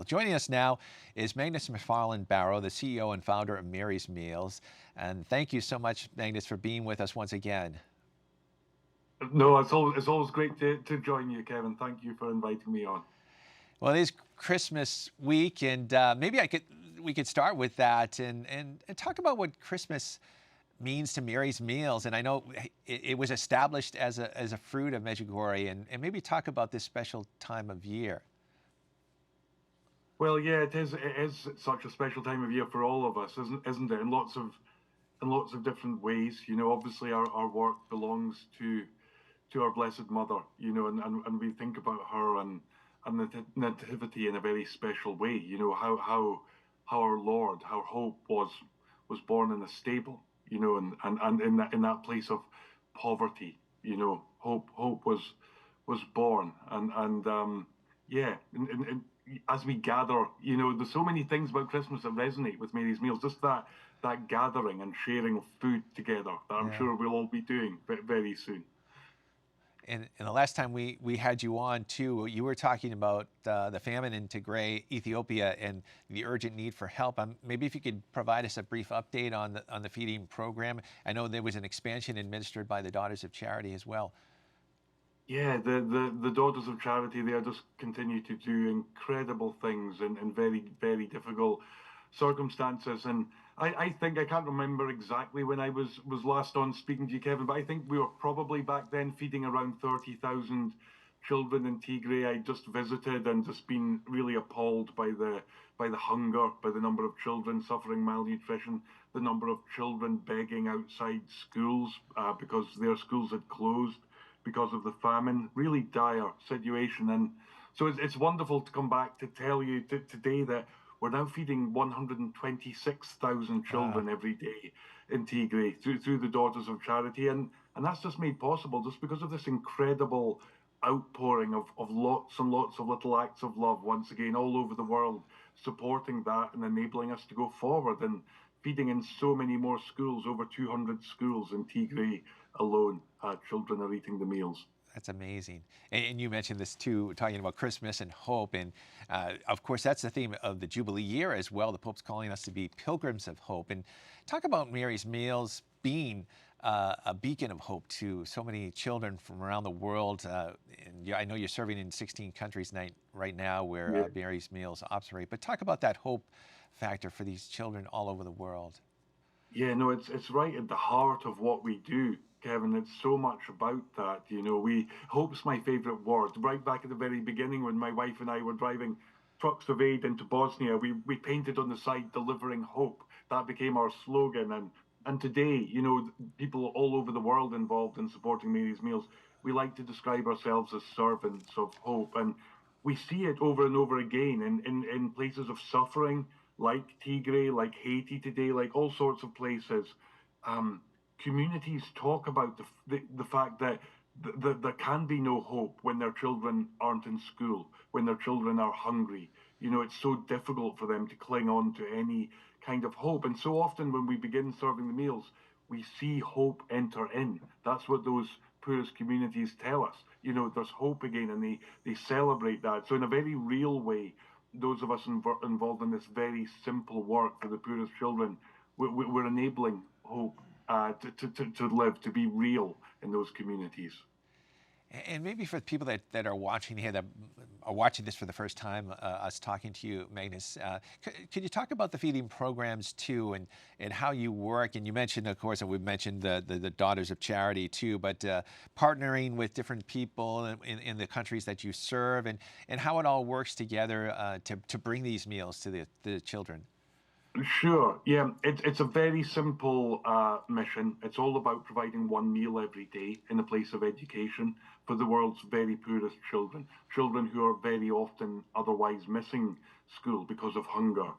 Well, joining us now is Magnus MacFarlane-Barrow, the CEO and founder of Mary's Meals. And thank you so much, Magnus, for being with us once again. No, it's always great to join you, Kevin. Thank you for inviting me on. Well, it is Christmas week, and maybe we could start with that and talk about what Christmas means to Mary's Meals. And I know it was established as a fruit of Medjugorje, and maybe talk about this special time of year. Well, yeah, it is such a special time of year for all of us, isn't it? In lots of different ways. Obviously our work belongs to our Blessed Mother, and we think about her and the nativity in a very special way. How our Lord, our hope was born in a stable, and in that place of poverty, hope was born, and yeah, and as we gather, there's so many things about Christmas that resonate with Mary's Meals. Just that gathering and sharing of food together that I'm Yeah. sure we'll all be doing very soon. And the last time we had you on too, you were talking about the famine in Tigray, Ethiopia, and the urgent need for help. Maybe if you could provide us a brief update on the feeding program. I know there was an expansion administered by the Daughters of Charity as well. Yeah, the Daughters of Charity, they just continue to do incredible things in very difficult circumstances. And I think I can't remember exactly when I was last on speaking to you, Kevin, but I think we were probably back then feeding around 30,000 children in Tigray. I just visited and just been really appalled by the hunger, by the number of children suffering malnutrition, the number of children begging outside schools because their schools had closed because of the famine. Really dire situation. And so it's wonderful to come back to tell you today that we're now feeding 126,000 Wow. children every day in Tigray through the Daughters of Charity. And that's just made possible just because of this incredible outpouring of lots and lots of little acts of love, once again, all over the world, supporting that and enabling us to go forward and feeding in so many more schools, over 200 schools in Tigray alone. Children are eating the meals. That's amazing. And you mentioned this too, talking about Christmas and hope. And of course, that's the theme of the Jubilee year as well. The Pope's calling us to be pilgrims of hope. And talk about Mary's Meals being a beacon of hope to so many children from around the world. And I know you're serving in 16 countries right now where Yeah. Mary's Meals operate. But talk about that hope factor for these children all over the world. Yeah, no, it's right at the heart of what we do, Kevin. It's so much about that. We hope's my favorite word. Right back at the very beginning, when my wife and I were driving trucks of aid into Bosnia, we painted on the side "Delivering Hope." That became our slogan. And today, people all over the world involved in supporting Mary's Meals, we like to describe ourselves as servants of hope. And we see it over and over again in places of suffering like Tigray, like Haiti today, like all sorts of places. Um, Communities talk about the fact that there can be no hope when their children aren't in school, when their children are hungry. It's so difficult for them to cling on to any kind of hope. And so often when we begin serving the meals, we see hope enter in. That's what those poorest communities tell us. There's hope again, and they celebrate that. So in a very real way, those of us involved in this very simple work for the poorest children, we're enabling hope to live, to be real in those communities. And maybe for people that are watching here, that are watching this for the first time, us talking to you, Magnus, could you talk about the feeding programs too, and how you work? And you mentioned, of course, and we've mentioned the Daughters of Charity too, but partnering with different people in the countries that you serve, and how it all works together to bring these meals to the children. Sure. Yeah, it's a very simple mission. It's all about providing one meal every day in a place of education for the world's very poorest children, children who are very often otherwise missing school because of hunger.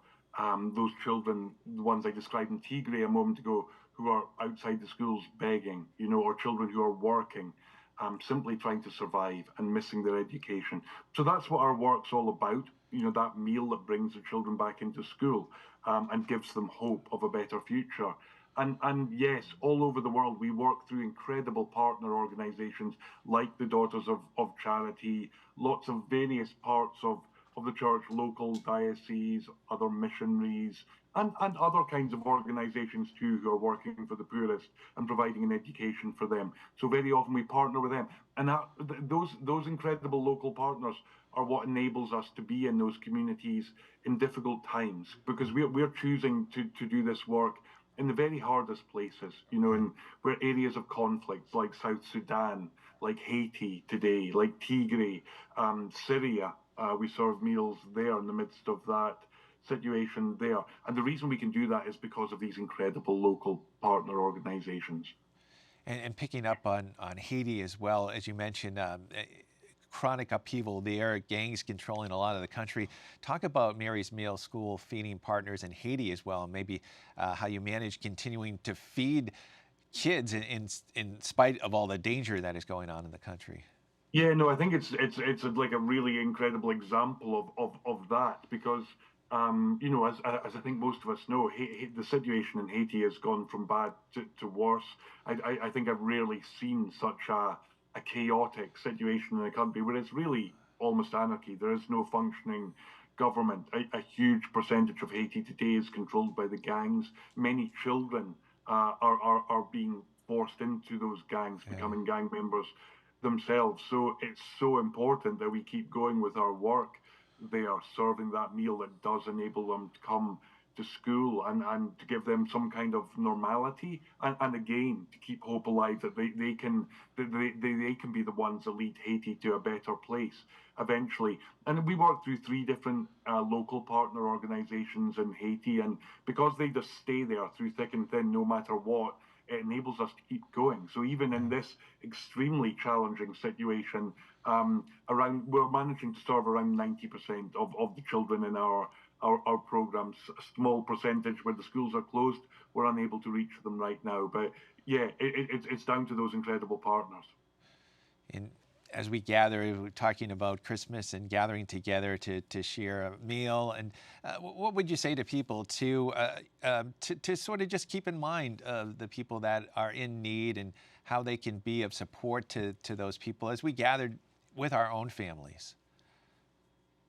Those children, the ones I described in Tigray a moment ago, who are outside the schools begging, or children who are working, simply trying to survive and missing their education. So that's what our work's all about. That meal that brings the children back into school and gives them hope of a better future. And yes, all over the world, we work through incredible partner organizations like the Daughters of Charity, lots of various parts of the church, local dioceses, other missionaries, and other kinds of organizations too who are working for the poorest and providing an education for them. So very often we partner with them. And those incredible local partners are what enables us to be in those communities in difficult times, because we're choosing to do this work in the very hardest places, you know, in where areas of conflict like South Sudan, like Haiti today, like Tigray, Syria. We serve meals there in the midst of that situation there. And the reason we can do that is because of these incredible local partner organizations. And picking up on Haiti as well, as you mentioned, chronic upheaval there, gangs controlling a lot of the country. Talk about Mary's Meal School feeding partners in Haiti as well, and maybe how you manage continuing to feed kids in spite of all the danger that is going on in the country. Yeah, no, I think it's like a really incredible example of that, because you know, as I think most of us know, the situation in Haiti has gone from bad to worse. I think I've rarely seen such a chaotic situation in a country where it's really almost anarchy. There is no functioning government. A huge percentage of Haiti today is controlled by the gangs. Many children are being forced into those gangs, Yeah. becoming gang members themselves. So it's so important that we keep going with our work. They are serving that meal that does enable them to come to school, and to give them some kind of normality, and again to keep hope alive that they can be the ones that lead Haiti to a better place eventually. And we work through three different local partner organizations in Haiti, and because they just stay there through thick and thin no matter what, it enables us to keep going. So even in this extremely challenging situation, we're managing to serve around 90% of the children in our programs. A small percentage where the schools are closed, we're unable to reach them right now. But yeah, it's down to those incredible partners. And as we gather, we're talking about Christmas and gathering together to share a meal. And what would you say to people to sort of just keep in mind the people that are in need and how they can be of support to those people as we gathered with our own families?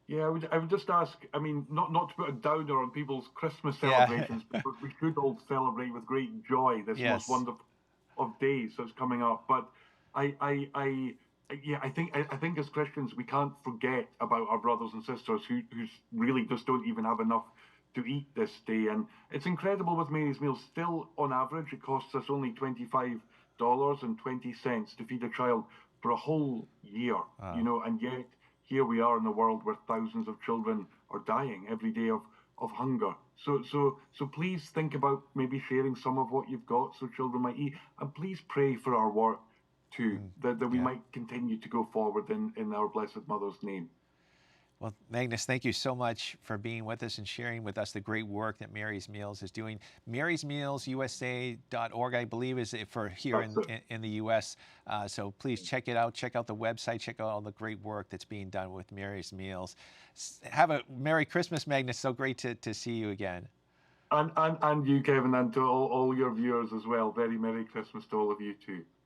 Yeah, I would just ask, I mean, not to put a downer on people's Christmas Yeah. celebrations, because we should all celebrate with great joy this most Yes. wonderful of days that's coming up. But I yeah, I think as Christians we can't forget about our brothers and sisters who really just don't even have enough to eat this day. And it's incredible with Mary's Meals. Still, on average, it costs us only $25.20 to feed a child for a whole year. You Wow. know, and yet here we are in a world where thousands of children are dying every day of hunger. So please think about maybe sharing some of what you've got so children might eat, and please pray for our work too, that we Yeah. might continue to go forward in our Blessed Mother's name. Well, Magnus, thank you so much for being with us and sharing with us the great work that Mary's Meals is doing. marysmealsusa.org, I believe, is it for here That's it. in the U.S. So please check it out. Check out the website. Check out all the great work that's being done with Mary's Meals. Have a Merry Christmas, Magnus. So great to see you again. And you, Kevin, and to all your viewers as well. Very Merry Christmas to all of you too.